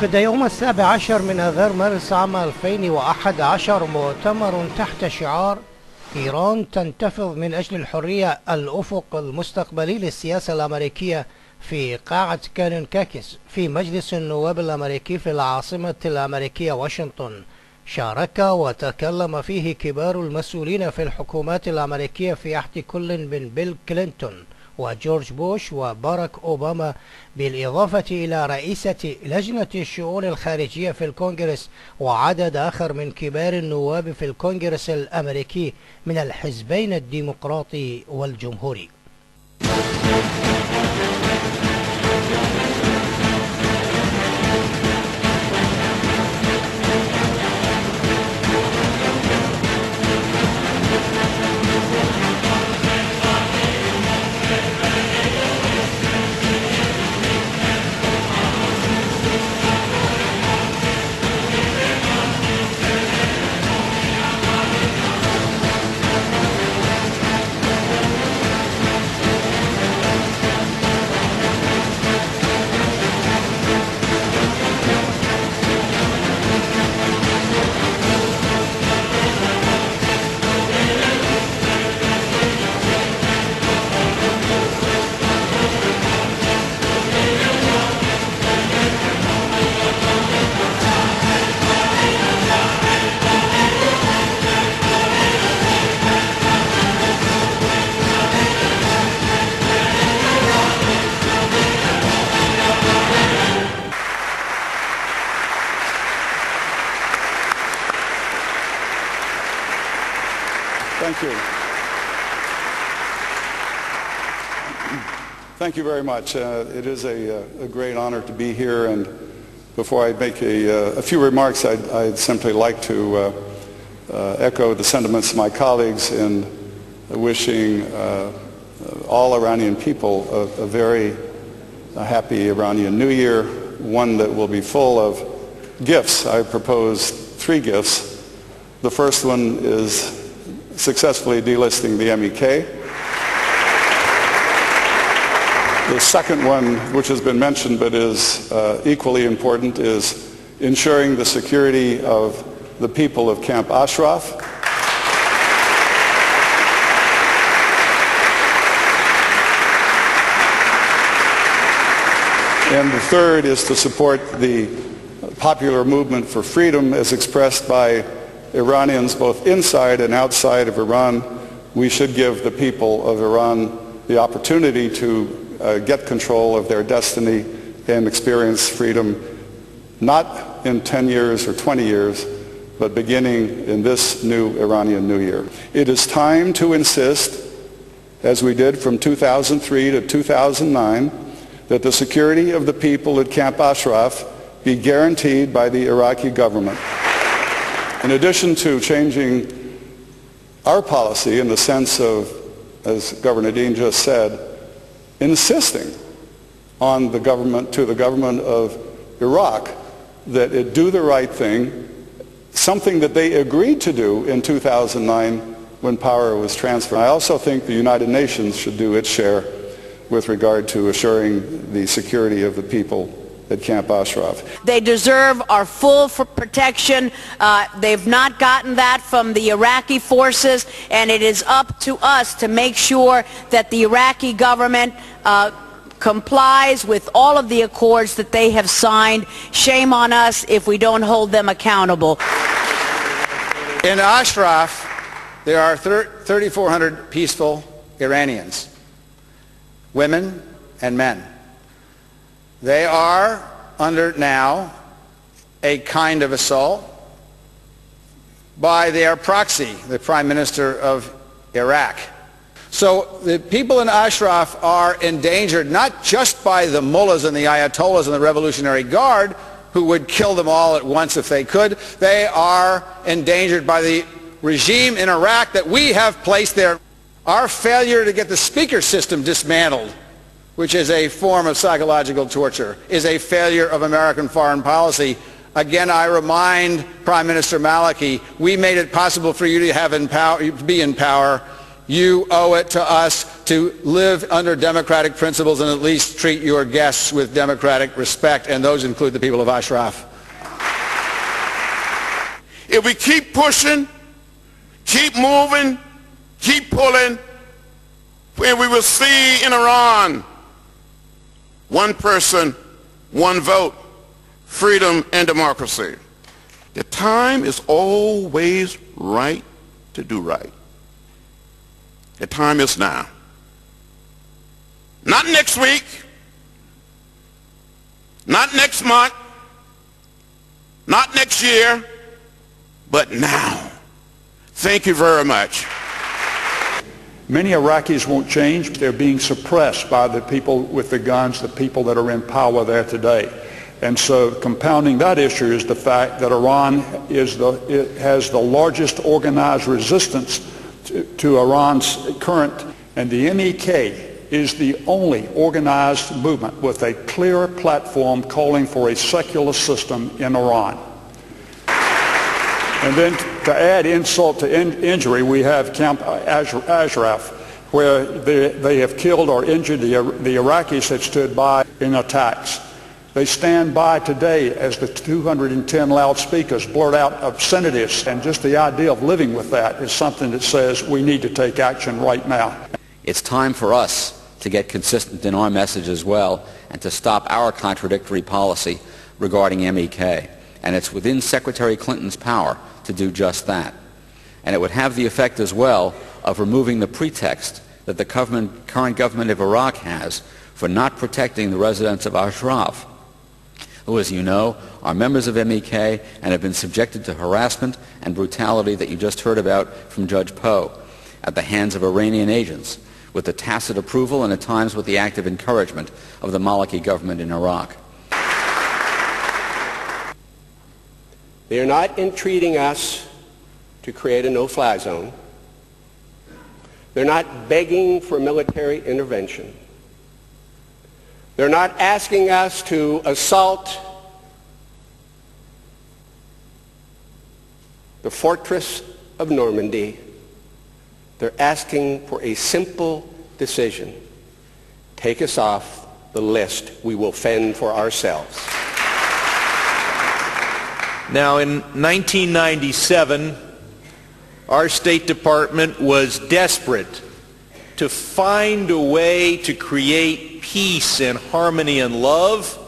عقد يوم 17 من آذار مارس عام 2011 مؤتمر تحت شعار إيران تنتفض من أجل الحرية الأفق المستقبلي للسياسة الأمريكية في قاعة كانونكاكس في مجلس النواب الأمريكي في العاصمة الأمريكية واشنطن. شارك وتكلم فيه كبار المسؤولين في الحكومات الأمريكية في عهد كل من بيل كلينتون وجورج بوش وباراك أوباما، بالإضافة إلى رئيسة لجنة الشؤون الخارجية في الكونغرس وعدد آخر من كبار النواب في الكونغرس الأمريكي من الحزبين الديمقراطي والجمهوري. Thank you. Thank you very much. It is a great honor to be here, and before I make a few remarks, I'd simply like to echo the sentiments of my colleagues in wishing all Iranian people a very happy Iranian New Year, one that will be full of gifts. I propose 3 gifts. The first one is successfully delisting the MEK. The second one, which has been mentioned but is equally important, is ensuring the security of the people of Camp Ashraf. And the third is to support the popular movement for freedom as expressed by Iranians both inside and outside of Iran. We should give the people of Iran the opportunity to get control of their destiny and experience freedom, not in 10 years or 20 years, but beginning in this new Iranian New Year. It is time to insist, as we did from 2003 to 2009, that the security of the people at Camp Ashraf be guaranteed by the Iraqi government. In addition to changing our policy in the sense of, as Governor Dean just said, insisting on the government, to the government of Iraq, that it do the right thing, something that they agreed to do in 2009 when power was transferred. I also think the United Nations should do its share with regard to assuring the security of the people at Camp Ashraf. They deserve our full protection. They've not gotten that from the Iraqi forces, and it is up to us to make sure that the Iraqi government complies with all of the accords that they have signed. Shame on us if we don't hold them accountable. In Ashraf, there are 3,400 peaceful Iranians, women and men. They are under now a kind of assault by their proxy, the Prime Minister of Iraq. So the people in Ashraf are endangered not just by the mullahs and the ayatollahs and the Revolutionary Guard, who would kill them all at once if they could. They are endangered by the regime in Iraq that we have placed there. Our failure to get the speaker system dismantled, which is a form of psychological torture, is a failure of American foreign policy. Again, I remind Prime Minister Maliki, we made it possible for you to be in power. You owe it to us to to live under democratic principles and at least treat your guests with democratic respect, and those include the people of Ashraf. If we keep pushing, keep moving, keep pulling, when we will see in Iran one person, one vote, freedom and democracy. The time is always right to do right. The time is now. Not next week, not next month, not next year, but now. Thank you very much. Many Iraqis won't change. They're being suppressed by the people with the guns, the people that are in power there today. And so compounding that issue is the fact that Iran has the largest organized resistance to Iran's current, and the MEK is the only organized movement with a clear platform calling for a secular system in Iran. And then to add insult to injury, we have Camp Ashraf, where they have killed or injured the Iraqis that stood by in attacks. They stand by today as the 210 loudspeakers blurt out obscenities, and just the idea of living with that is something that says we need to take action right now. It's time for us to get consistent in our message as well and to stop our contradictory policy regarding MEK. And it's within Secretary Clinton's power to do just that. And it would have the effect as well of removing the pretext that the current government of Iraq has for not protecting the residents of Ashraf, who, as you know, are members of MEK and have been subjected to harassment and brutality that you just heard about from Judge Poe at the hands of Iranian agents, with the tacit approval and at times with the active encouragement of the Maliki government in Iraq. They are not entreating us to create a no-fly zone. They're not begging for military intervention. They're not asking us to assault the fortress of Normandy. They're asking for a simple decision. Take us off the list. We will fend for ourselves. Now, in 1997, our State Department was desperate to find a way to create peace and harmony and love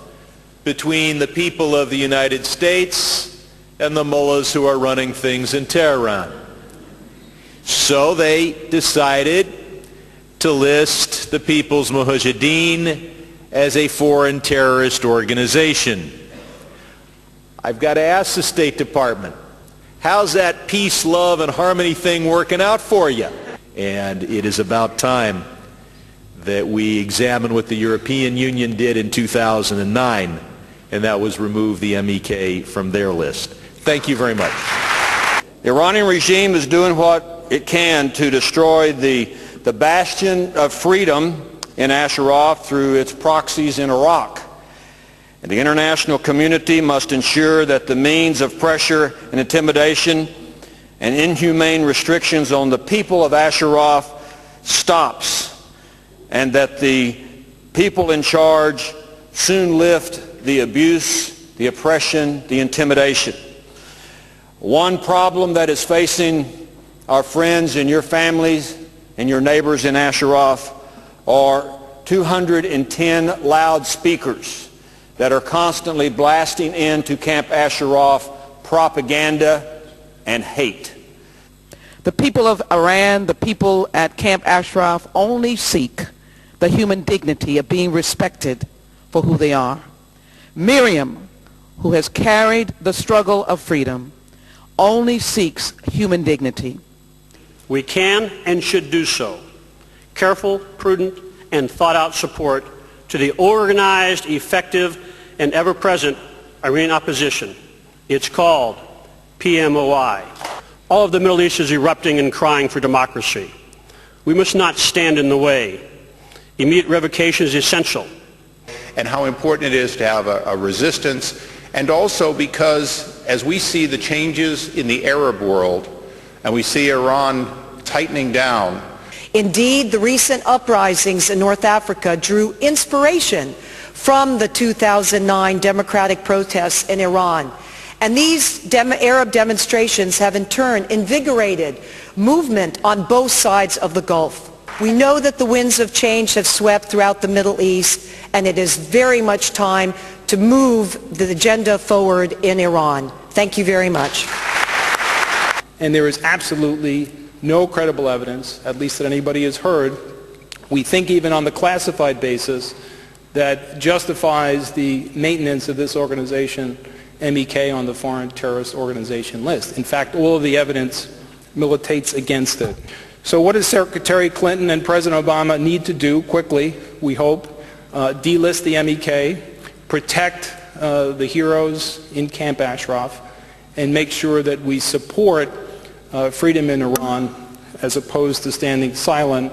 between the people of the United States and the mullahs who are running things in Tehran. So they decided to list the People's Mujahideen as a foreign terrorist organization. I've got to ask the State Department, how's that peace, love, and harmony thing working out for you? And it is about time that we examine what the European Union did in 2009, and that was remove the MEK from their list. Thank you very much. The Iranian regime is doing what it can to destroy the bastion of freedom in Ashraf through its proxies in Iraq. And the international community must ensure that the means of pressure and intimidation and inhumane restrictions on the people of Ashraf stops, and that the people in charge soon lift the abuse, the oppression, the intimidation. One problem that is facing our friends and your families and your neighbors in Ashraf are 210 loudspeakers that are constantly blasting into Camp Ashraf propaganda and hate. The people of Iran, the people at Camp Ashraf only seek the human dignity of being respected for who they are. Miriam, who has carried the struggle of freedom, only seeks human dignity. We can and should do so. Careful, prudent, and thought-out support to the organized, effective, and ever-present Iranian opposition. It's called PMOI. All of the Middle East is erupting and crying for democracy. We must not stand in the way. Immediate revocation is essential. And how important it is to have a resistance, and also because as we see the changes in the Arab world and we see Iran tightening down. Indeed, the recent uprisings in North Africa drew inspiration from the 2009 democratic protests in Iran. And these Arab demonstrations have in turn invigorated movement on both sides of the Gulf. We know that the winds of change have swept throughout the Middle East, and it is very much time to move the agenda forward in Iran. Thank you very much. And there is absolutely no credible evidence, at least that anybody has heard, we think even on the classified basis, that justifies the maintenance of this organization, MEK, on the foreign terrorist organization list. In fact, all of the evidence militates against it. So what does Secretary Clinton and President Obama need to do quickly, we hope? Delist the MEK, protect the heroes in Camp Ashraf, and make sure that we support freedom in Iran as opposed to standing silent